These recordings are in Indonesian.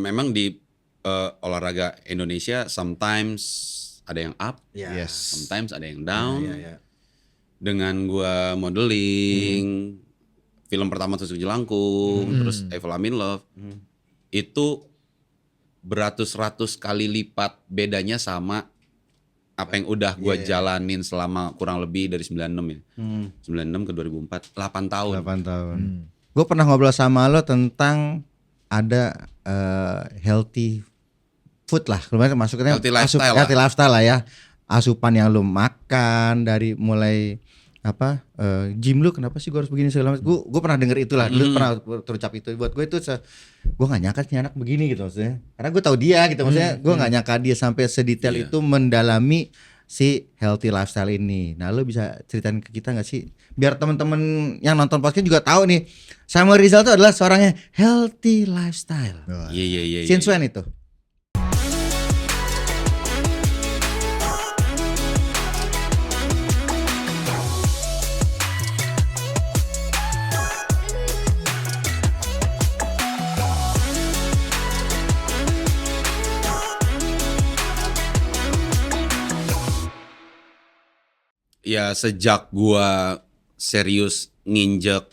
memang di olahraga Indonesia sometimes ada yang up, Yes. sometimes ada yang down. Ya. Dengan gua modeling, film pertama Tusuk Jelangkung, terus I Fall in Love, itu beratus-ratus kali lipat bedanya sama apa yang udah gua jalanin selama kurang lebih dari 96 ya. 96 ke 2004, 8 tahun. 8 tahun. Gue pernah ngobrol sama lo tentang ada healthy food lah, kemarin masuknya Healthy lifestyle healthy lifestyle lah ya, asupan yang lo makan dari mulai gym lu kenapa sih gue harus begini segala macam. Gue pernah denger itulah, dulu pernah terucap itu. Buat gue itu gue nggak nyangka nih anak begini gitu maksudnya, karena gue tahu dia gitu maksudnya, gue nggak nyangka dia sampai sedetail itu mendalami si healthy lifestyle ini. Nah lu bisa ceritain ke kita nggak sih, biar teman-teman yang nonton podcast juga tahu nih, Samuel Rizal itu adalah seorang yang healthy lifestyle. Iya. Since when itu? Ya sejak gua serius nginjek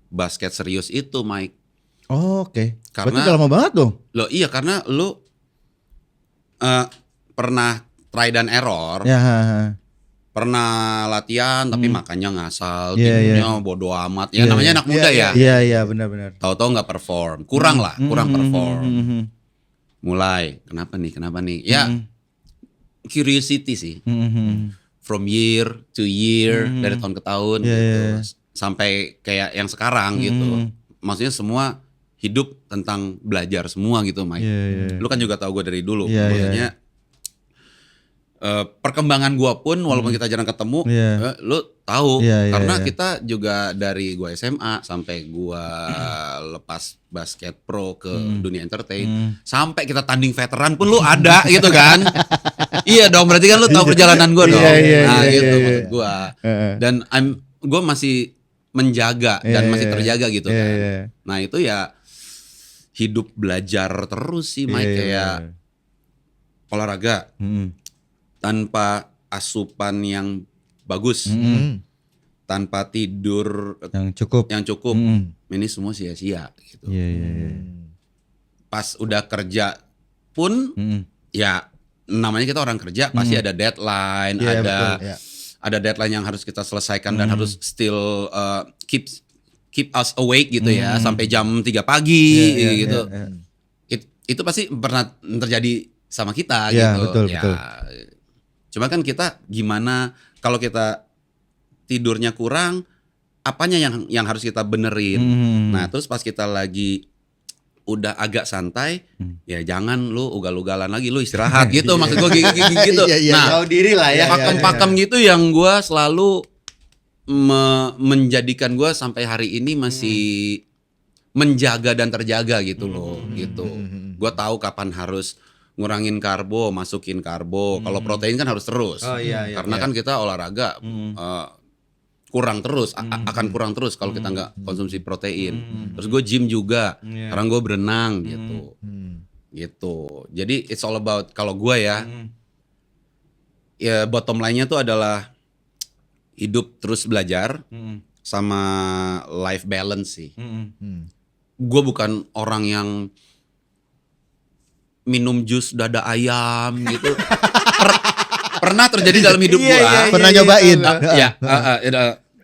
basket serius itu, Mike. Oh, oke. Karena- Berarti udah lama banget dong. Loh iya, karena lu pernah try dan error, Ya. pernah latihan tapi makannya ngasal, Iya, tidurnya bodo amat. Ya namanya anak muda ya. Iya benar-benar. Tahu-tahu nggak perform, kurang perform. Mulai, kenapa nih? Ya curiosity sih. From year to year, dari tahun ke tahun gitu. Sampai kayak yang sekarang gitu. Maksudnya semua hidup tentang belajar semua gitu, Mike. Lu kan juga tahu gue dari dulu. Maksudnya perkembangan gue pun walaupun kita jarang ketemu, lu tahu. Karena kita juga dari gue SMA sampai gue lepas basket pro ke dunia entertain, sampai kita tanding veteran pun lu ada gitu kan. Iya dong, berarti kan lu tahu perjalanan gue dong. Gitu maksud gue. Dan gue masih menjaga dan masih terjaga gitu kan. Nah itu ya hidup belajar terus sih, Mike. Kayak olahraga tanpa asupan yang bagus, tanpa tidur Yang cukup. ini semua sia-sia gitu. Iya. Pas udah kerja pun ya namanya kita orang kerja, pasti ada deadline, ada deadline yang harus kita selesaikan dan harus still keep us awake gitu ya sampai jam 3 pagi gitu. Itu pasti pernah terjadi sama kita gitu. Betul. Cuma kan kita gimana kalau kita tidurnya kurang, apanya yang harus kita benerin. Nah, terus pas kita lagi udah agak santai, ya jangan lu ugal-ugalan lagi, lu istirahat gitu. Maksud gue gitu. Nah, tahu diri lah ya. pakem-pakem gitu yang gue selalu menjadikan gue sampai hari ini masih menjaga dan terjaga gitu loh, gitu. Gue tahu kapan harus ngurangin karbo, masukin karbo. Kalau protein kan harus terus. Karena kan kita olahraga kurang terus, akan kurang terus kalau kita nggak konsumsi protein. Terus gue gym juga, sekarang gue berenang gitu. Jadi it's all about, kalau gue ya bottom line-nya tuh adalah hidup terus belajar sama life balance sih. Gue bukan orang yang minum jus dada ayam gitu. Pernah terjadi dalam hidup gua. Pernah nyobain.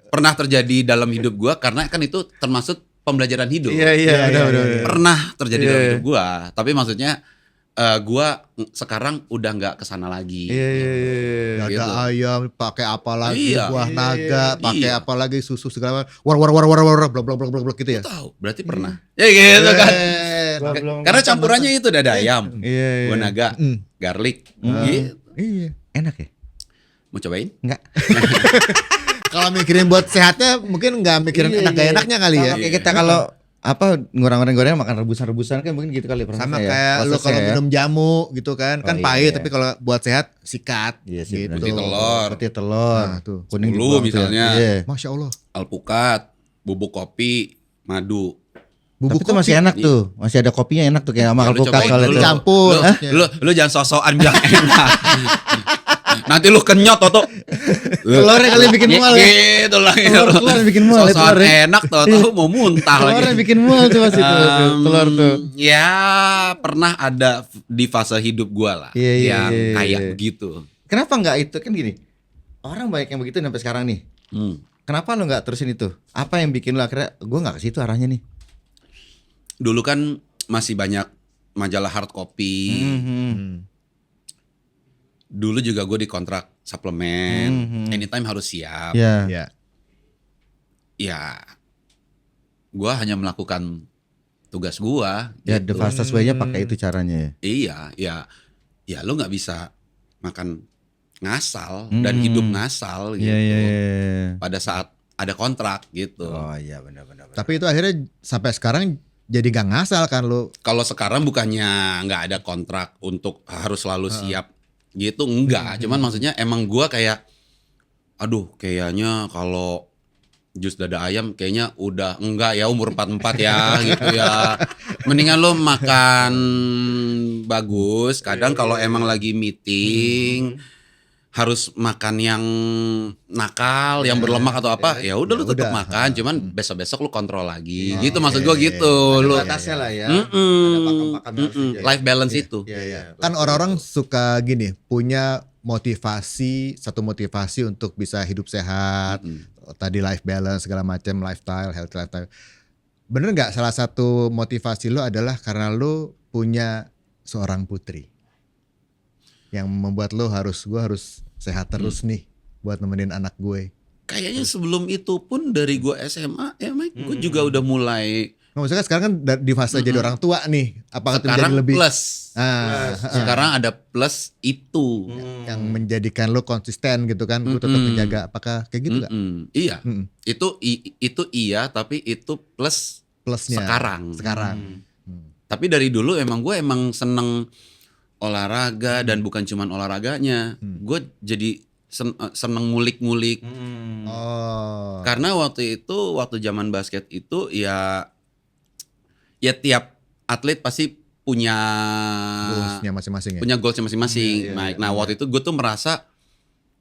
Pernah terjadi dalam hidup gua karena kan itu termasuk pembelajaran hidup. Iya. Pernah terjadi dalam hidup gua, tapi maksudnya gua sekarang udah nggak kesana lagi. Dada Gitu. ayam, pakai apa lagi, Iya. buah naga, pakai Iya. apa lagi, susu segala macam. War blok gitu ya. Tahu, berarti pernah. Ya gitu kan. Belum. Karena campurannya itu dada ayam, Iya. buah naga, garlic. Gitu. Iya. Enak ya? Mau cobain? Enggak. Kalau mikirin buat sehatnya mungkin nggak mikirin enak gak enaknya kali ya. Sama kayak kita kalau ngurang-ngurang makan rebusan kan mungkin gitu kali prosesnya. Sama ya. kayak lu Prosesnya kalau ya. minum jamu gitu kan, kan Oh, pahit iya. tapi kalau buat sehat sikat. Iya sih, gitu. Putih telur, Putih telur. Nah, tuh. Kuning Sepuluh dibuang tuh ya. misalnya. Iya. Masya Allah. alpukat, bubuk kopi, madu. Tapi itu masih enak tuh, masih ada kopinya enak tuh kayak sama alpukat soalnya tuh. Campur. Lu jangan sosokan bilang enak. Nanti lu kenyot Toto. Telurnya kalian bikin mual ya. Gitu lah. Telur bikin mual. Sosokan enak Toto mau muntah lagi. Telurnya bikin mual tuh masih telur tuh. Ya pernah ada di fase hidup gua lah yang kayak begitu. Kenapa enggak itu kan gini. Orang banyak yang begitu sampai sekarang nih. Kenapa lu enggak terusin itu? Apa yang bikin lu akhirnya gua enggak ke situ arahnya nih? Dulu kan masih banyak majalah hard copy. Dulu juga gue dikontrak suplemen. Anytime harus siap. Ya. Ya, gue hanya melakukan tugas gue. Ya, gitu. the fastest way-nya pakai itu caranya. Iya, ya lo nggak bisa makan ngasal dan hidup ngasal gitu. Pada saat ada kontrak gitu. Oh iya benar-benar. Tapi itu akhirnya sampai sekarang jadi gak ngasal kan lu? Kalau sekarang bukannya nggak ada kontrak untuk harus selalu siap gitu, enggak. Cuman maksudnya emang gua kayak, aduh kayaknya kalau jus dada ayam kayaknya udah enggak ya umur 44 ya gitu ya. Mendingan lo makan bagus. Kadang kalau emang lagi meeting harus makan yang nakal, yang berlemak atau apa, ya udah lu tetap makan, cuman besok-besok lu kontrol lagi. Gitu maksud gua gitu. Lu batasnya lah ya. Ada pakem-pakem life balance itu. Kan orang-orang suka gini, punya satu motivasi untuk bisa hidup sehat, tadi life balance segala macam, lifestyle, healthy lifestyle. Bener nggak salah satu motivasi lu adalah karena lu punya seorang putri yang membuat lu gue harus sehat terus nih buat nemenin anak gue. Kayaknya sebelum itu pun dari gue SMA ya Mike, gue juga udah mulai. Maksudnya sekarang kan di fase jadi orang tua nih, apakah itu menjadi lebih plus. Sekarang ada plus itu yang menjadikan lo konsisten gitu kan, lo tetap menjaga, apakah kayak gitu nggak? Iya, itu iya, tapi itu plusnya sekarang. Tapi dari dulu emang gue emang olahraga dan bukan cuman olahraganya, gue jadi seneng ngulik-ngulik. Karena waktu zaman basket itu ya tiap atlet pasti punya goalsnya masing-masing. Punya goalsnya masing-masing. Nah waktu itu gue tuh merasa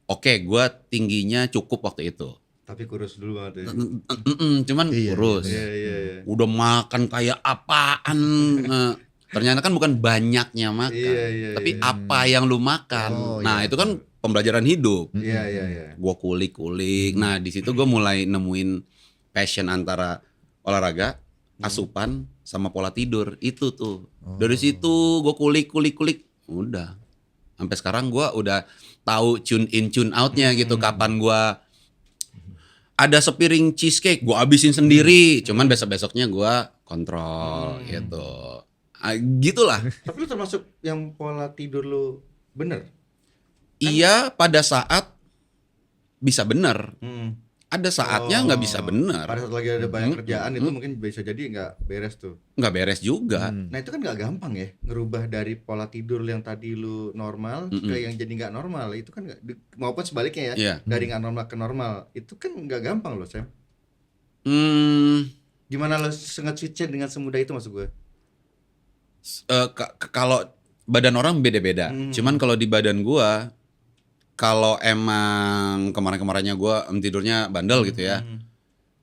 oke, gue tingginya cukup waktu itu. Tapi kurus dulu banget ya. Cuman kurus. Udah makan kayak apaan. Ternyata kan bukan banyaknya makan, tapi apa yang lu makan. Itu kan pembelajaran hidup. Gua kulik-kulik. Nah di situ gue mulai nemuin passion antara olahraga, asupan, sama pola tidur. Itu tuh. Dari situ gue kulik. Udah. Sampai sekarang gue udah tahu tune in tune outnya gitu. Kapan gue ada sepiring cheesecake, gue habisin sendiri. Cuman besok-besoknya gue kontrol gitu. Gitulah. Tapi lu termasuk yang pola tidur lu bener? Iya, pada saat bisa bener. Ada saatnya nggak bisa bener. Pada saat lagi ada banyak kerjaan itu mungkin bisa jadi nggak beres tuh. Nggak beres juga. Nah itu kan nggak gampang ya, ngerubah dari pola tidur yang tadi lu normal ke yang jadi nggak normal. Itu kan maupun sebaliknya ya, dari nggak normal ke normal. Itu kan nggak gampang loh, Sam. Gimana lo switch-nya dengan semudah itu maksud gue? Kalau badan orang beda-beda. Cuman kalau di badan gua, kalau emang kemarin-kemarinnya gua tidurnya bandel gitu ya,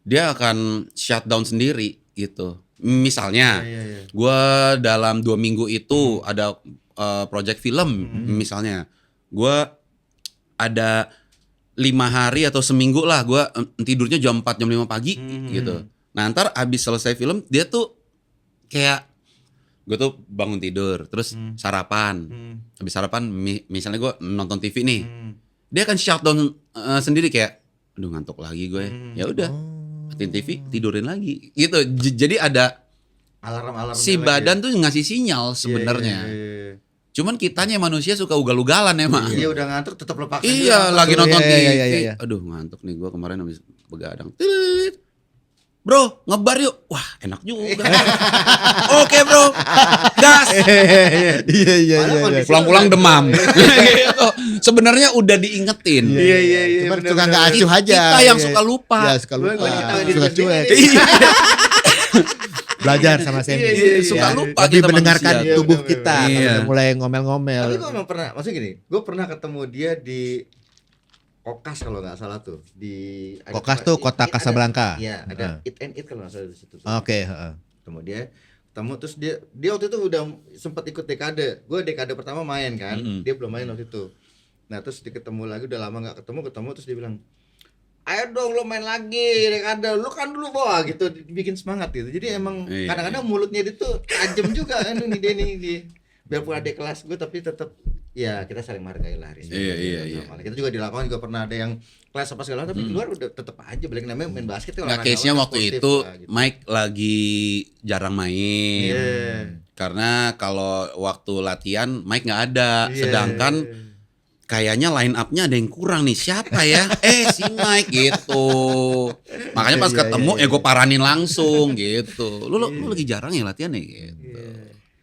dia akan shutdown sendiri gitu. Misalnya, gua dalam 2 minggu itu ada project film, misalnya, gua ada 5 hari atau seminggu lah, gua tidurnya jam 4 jam 5 pagi gitu. Nah ntar abis selesai film dia tuh kayak gue tuh bangun tidur, terus sarapan. Habis sarapan, misalnya gue nonton TV nih, dia akan shutdown sendiri kayak, aduh ngantuk lagi gue. Ya udah, matiin TV, tidurin lagi. Gitu. Jadi ada alarm si badan tuh ngasih sinyal sebenarnya. Cuman kitanya manusia suka ugal-ugalan emang. Iya udah ngantuk tetap lepas. Iya lagi nonton TV. Aduh ngantuk nih gue kemarin habis begadang. Bro, ngebar yuk. Wah, enak juga. Oke, bro. Gas. Iya. Pulang-pulang demam. Gitu. Sebenarnya udah diingetin. Iya. Cuma suka nggak acuh aja. Kita yang suka lupa. Ya, suka lupa. Suka cuek. belajar sama Semi. Suka lupa Lebih kita mendengarkan manusia. tubuh kita. Iya. Kalau udah mulai ngomel-ngomel. Tapi gue emang pernah, maksudnya gini, gue pernah ketemu dia di Kokas kalau nggak salah tuh di Kokas tuh kota Casablanca. Iya, ada Eat and Eat kalau nggak salah di situ. Oke. Ketemu terus dia waktu itu udah sempat ikut dekade. Gue dekade pertama main kan, dia belum main waktu itu. Nah terus ketemu lagi, udah lama nggak ketemu terus dia bilang, ayo dong lo main lagi dekade, lo kan dulu bawa gitu, bikin semangat gitu. Jadi emang kadang-kadang mulutnya dia tuh tajam juga kan dia nih. Biarpun ada kelas gue tapi tetap ya kita saling menghargai lah. Iya. Kita juga di lapangan juga pernah ada yang kelas apa segala tapi di luar udah tetap aja balik namanya main basket tuh. Nah case-nya waktu itu gitu. Mike lagi jarang main. Karena kalau waktu latihan Mike nggak ada, sedangkan kayaknya line up-nya ada yang kurang nih. Siapa ya? Si Mike gitu. Makanya pas ketemu gue paranin langsung gitu. Lu lagi jarang ya latihan ya gitu.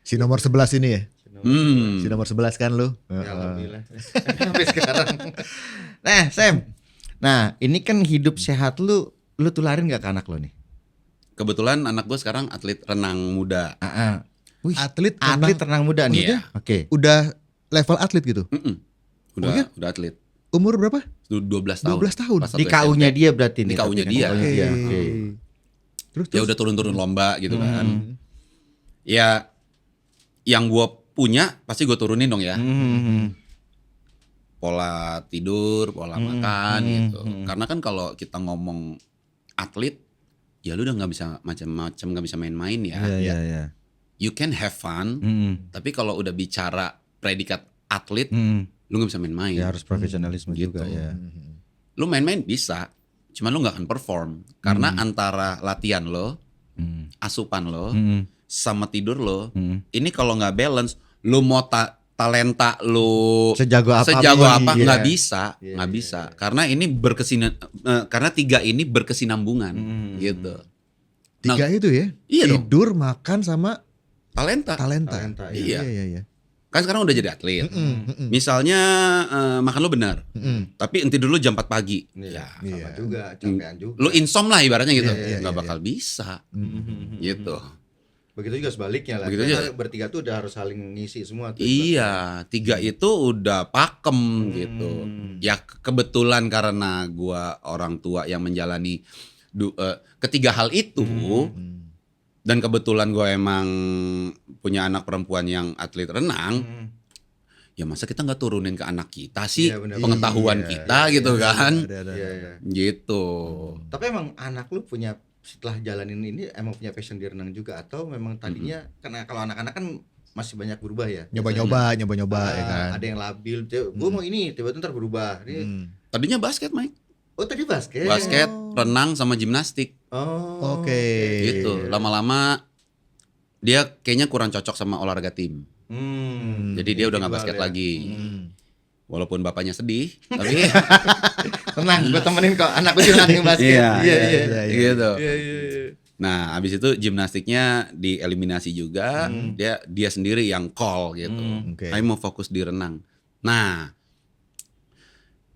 Si nomor 11 ini ya? Hmm. Si nomor 11 kan lu? Ya, alhamdulillah. Sampai sekarang. Nah, Sam. Nah, ini kan hidup sehat lu tularin gak ke anak lu nih? Kebetulan anak gue sekarang atlet renang muda. Wih, atlet renang muda nih. Iya. Oke. Udah level atlet gitu? Udah atlet. Umur berapa? 12 tahun. 12 tahun. Di KU-nya dia berarti nih. Di KU-nya dia. Oke. Terus ya udah turun-turun lomba gitu kan. Ya yang gue punya pasti gue turunin dong ya. Pola tidur, pola makan gitu. Karena kan kalau kita ngomong atlet, ya lu udah nggak bisa macam-macam, nggak bisa main-main ya. Iya. You can have fun, tapi kalau udah bicara predikat atlet, lu nggak bisa main-main. Ya harus profesionalisme gitu. juga ya. Lu main-main bisa, cuman lu nggak akan perform karena antara latihan lo, asupan lo, sama tidur lo, ini kalau nggak balance, lu mau talenta lu sejago apa nggak bisa, karena ini karena 3 ini berkesinambungan gitu. 3 itu ya? Iya tidur, makan sama talenta. Iya. Kan sekarang udah jadi atlet. Misalnya makan lu benar, tapi tidur lu jam 4 pagi. Sama juga, capean juga. Lu insom lah ibaratnya gitu, nggak bakal bisa, gitu. Begitu juga sebaliknya lah. Begitu kita bertiga tuh udah harus saling ngisi semua tuh. Iya, 3 itu udah pakem gitu. Ya kebetulan karena gua orang tua yang menjalani ketiga hal itu, dan kebetulan gua emang punya anak perempuan yang atlet renang. Ya masa kita nggak turunin ke anak kita sih pengetahuan kita gitu kan. Gitu. Tapi emang anak lu punya, setelah jalanin ini emang punya passion di renang juga, atau memang tadinya karena kalau anak-anak kan masih banyak berubah ya. Nyoba-nyoba ya kan. Ada yang labil, gue mau ini, tiba-tiba ntar berubah. Tadinya basket, Mike. Oh tadi basket. Basket, renang sama gimnastik. Oke. Gitu. Lama-lama dia kayaknya kurang cocok sama olahraga tim. Jadi dia udah nggak basket lagi. Walaupun bapaknya sedih, tapi tenang, gue temenin kok, anak gue juga yang basket. Iya. Gitu. Nah, abis itu gimnastiknya dieliminasi juga, dia sendiri yang call gitu. Saya mau fokus di renang. Nah,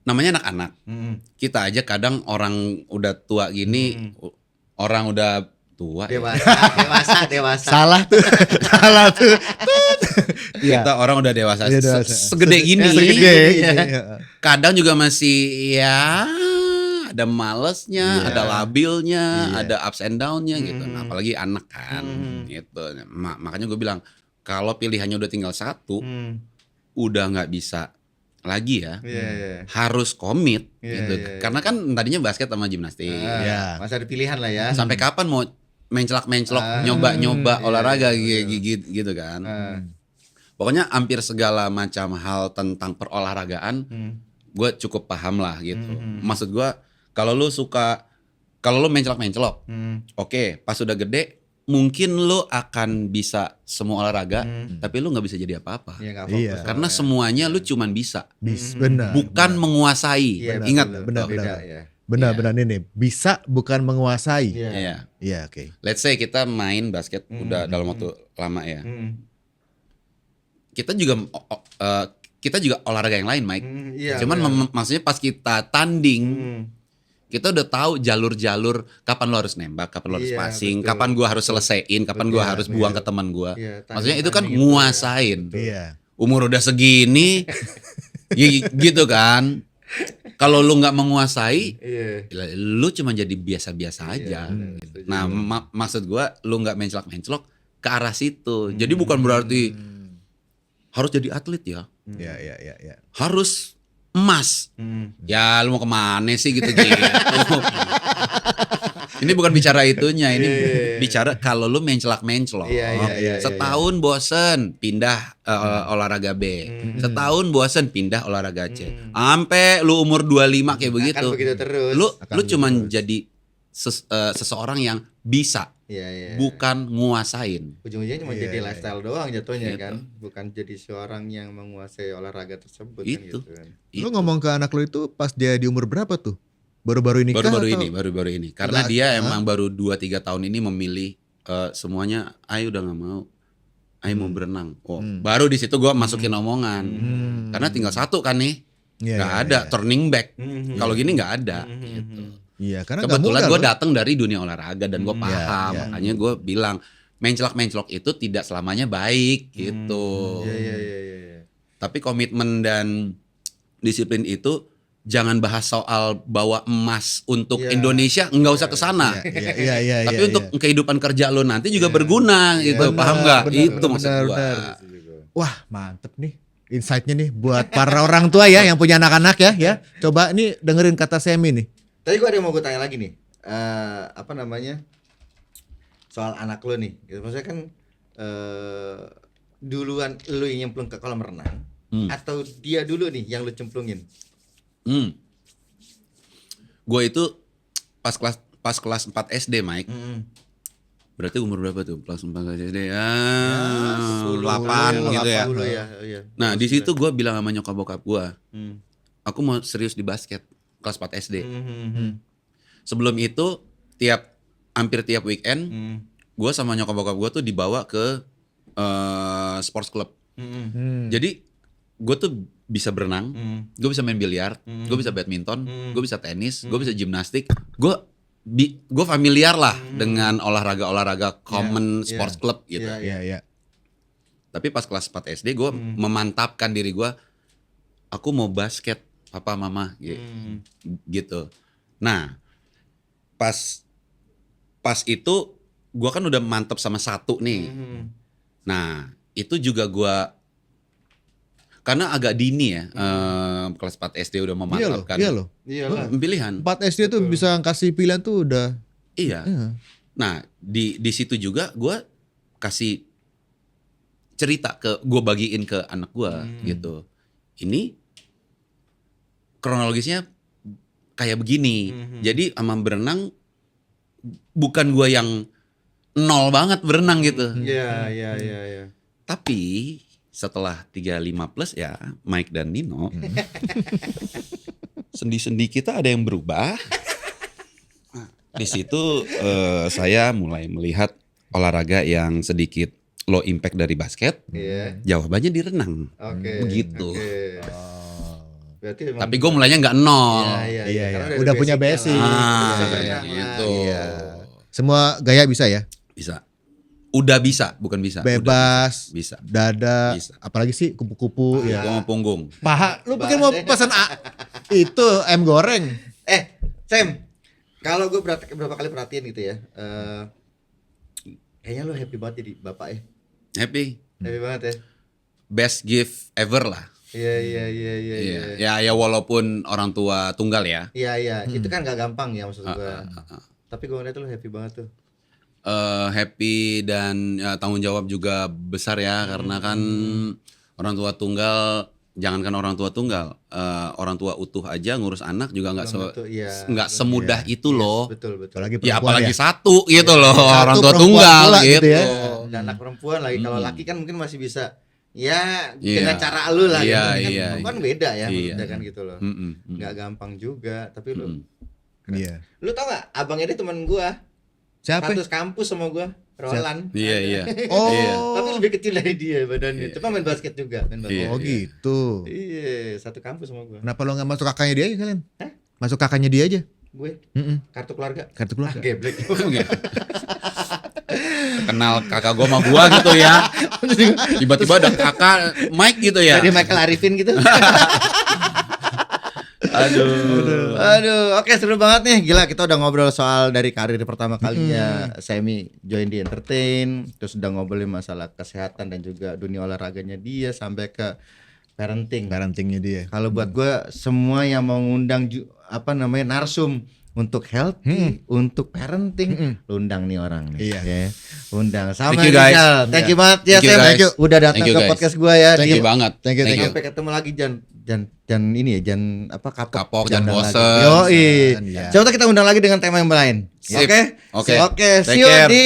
namanya anak-anak. Kita aja kadang orang udah tua gini, orang udah tua. Dewasa. Salah tuh. Kita orang udah dewasa, segede gini. Kadang juga masih ya ada malesnya, ada labilnya, ada ups and downnya gitu. Nah, apalagi anak kan, gitu. Makanya gue bilang kalau pilihannya udah tinggal 1, udah nggak bisa lagi ya, harus komit gitu. Karena kan tadinya basket sama gimnastik. Masih ada pilihan lah ya. Sampai kapan mau mencelak-mencelok, nyoba-nyoba olahraga gitu kan. Pokoknya hampir segala macam hal tentang perolahragaan, gue cukup paham lah gitu. Maksud gue, kalau lu mencelak-mencelok, oke, pas udah gede, mungkin lu akan bisa semua olahraga, tapi lu nggak bisa jadi apa-apa. Karena semuanya lu cuman bisa, bukan menguasai. Ingat, benar ini bisa bukan menguasai. Iya, oke. Let's say kita main basket udah dalam waktu lama ya. Kita juga olahraga yang lain, Mike. Cuman maksudnya pas kita tanding, Kita udah tahu jalur-jalur kapan lo harus nembak, kapan lo harus passing, kapan gua harus selesaiin, kapan gua harus buang ke teman gua. Maksudnya itu kan nguasain. Umur udah segini gitu kan. Kalau lu nggak menguasai, lu cuma jadi biasa-biasa aja. Nah, maksud gua lu nggak menclok-menclok ke arah situ. Jadi bukan berarti harus jadi atlet ya. Iya. Harus emas. Ya lu mau kemana sih gitu-gitu. Ini bukan bicara itunya, ini bicara kalau lu menclok-menclok. Setahun bosen pindah olahraga B. Setahun bosen pindah olahraga C. Sampai lu umur 25 kayak begitu. Terus. Lu cuman jadi seseorang yang bisa. Bukan nguasain. Ujung-ujungnya cuma jadi lifestyle doang jatuhnya kan, bukan jadi seorang yang menguasai olahraga tersebut itu. Kan gitu kan. Lu ngomong ke anak lu itu pas dia di umur berapa tuh? Baru-baru ini kah? Baru-baru ini. Karena dia emang baru 2-3 tahun ini memilih semuanya, Ayo udah nggak mau. Ayo mau berenang. Baru di situ gua masukin omongan. Karena tinggal satu kan nih. Nggak ada turning back. Kalau gini nggak ada gitu. Iya, karena kebetulan gue datang dari dunia olahraga dan gue paham, makanya gue bilang menclok itu tidak selamanya baik gitu. Tapi komitmen dan disiplin itu jangan bahas soal bawa emas untuk Indonesia, nggak usah kesana. Tapi untuk kehidupan kerja lo nanti juga berguna gitu, paham nggak? Itu maksud gue. Wah mantep nih insight-nya nih buat para orang tua ya yang punya anak-anak ya. Coba nih dengerin kata Semi nih. Tadi gue ada yang mau gue tanya lagi nih, soal anak lo nih, gitu. Maksudnya kan duluan lo yang nyemplung ke kolam renang, atau dia dulu nih yang lo cemplungin? Gue itu pas kelas 4 SD, Mike. Berarti umur berapa tuh? Kelas 4 SD ya, 8 gitu ya. Nah di situ gue bilang sama nyokap bokap gue, aku mau serius di basket. Kelas 4 SD. Sebelum itu hampir tiap weekend gue sama nyokap bokap gue tuh dibawa ke sports club. Jadi gue tuh bisa berenang, gue bisa main biliar, gue bisa badminton, gue bisa tenis, gue bisa gimnastik. Gue familiar lah dengan olahraga common sports club gitu. Tapi pas kelas 4 SD gue memantapkan diri gue, aku mau basket. Papa mama gitu. Nah pas itu gue kan udah mantep sama satu nih. Nah itu juga gue karena agak dini ya, kelas 4 SD udah memantapkan. Iya loh. Pilihan 4 SD tuh bisa kasih pilihan tuh udah. Iya. Nah di situ juga gue kasih cerita gue bagiin ke anak gue gitu. Ini kronologisnya kayak begini. Jadi sama berenang bukan gue yang nol banget berenang gitu. Iya. Tapi setelah 35 plus ya Mike dan Nino, sendi-sendi kita ada yang berubah. Di situ saya mulai melihat olahraga yang sedikit low impact dari basket. Jawabannya di renang. Begitu. Tapi gue mulainya nggak nol. Iya. Udah punya basic. Gitu. Semua gaya bisa ya? Bisa. Udah bisa, bukan bisa. Bebas. Bisa. Dada. Bisa. Apalagi sih kupu-kupu. Ya. Gue mau punggung. Paha. Lu pikir mau pesan itu ayam goreng? Sam. Kalau gue berapa kali perhatiin gitu ya. Kayaknya lu happy banget jadi bapak ya. Happy banget ya. Best gift ever lah. Iya. Ya walaupun orang tua tunggal ya. Iya. Itu kan gak gampang ya maksud gue. Tapi gue ngeliat lu happy banget tuh. Happy dan tanggung jawab juga besar ya. Karena kan orang tua tunggal, jangankan orang tua tunggal, orang tua utuh aja ngurus anak juga nggak semudah itu loh. Betul. Apalagi satu gitu loh, orang tua tunggal gitu. Dan anak perempuan lagi, kalau laki kan mungkin masih bisa dengan cara lu lah. Kan beda ya, maksudnya kan gitu loh. Nggak gampang juga, tapi lu. Lu tau gak, abangnya dia teman gua. Siapa? Satu kampus sama gua, Roland. Iya. Tapi lebih kecil dari dia badannya. Cuma main basket juga. Oh gitu. Iya, satu kampus sama gua. Kenapa lo gak masuk kakaknya dia aja kalian? Masuk kakaknya dia aja? gue. Kartu keluarga. Kartu keluarga. Geblek. Kenal kakak gua sama gua gitu ya. Tiba-tiba ada kakak Mike gitu ya. Jadi Michael Arifin gitu. Aduh, oke seru banget nih. Gila, kita udah ngobrol soal dari karir pertama kalinya Semi join di entertain, terus udah ngobrolin masalah kesehatan dan juga dunia olahraganya dia sampai ke parentingnya dia. Kalau buat gue semua yang mau ngundang narsum untuk healthy, untuk parenting, lu undang nih orang nih. Iya. Ya. Undang sama Thank you, guys. Thank you banget ya, Sam. Thank you. Udah datang Thank you, ke guys. podcast gue ya. Thank you banget. Thank you. Sampai ketemu lagi jangan ini ya, jangan Kapok, jangan undang bosen. lagi. Yoi. Iya. Coba kita undang lagi dengan tema yang lain. Sip. Oke. Oke. Oke, see Take you care. di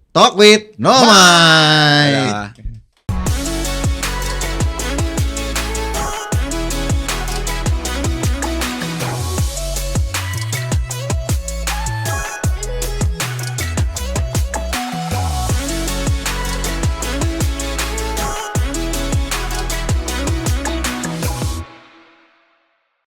Talk with Nomai. Dadah.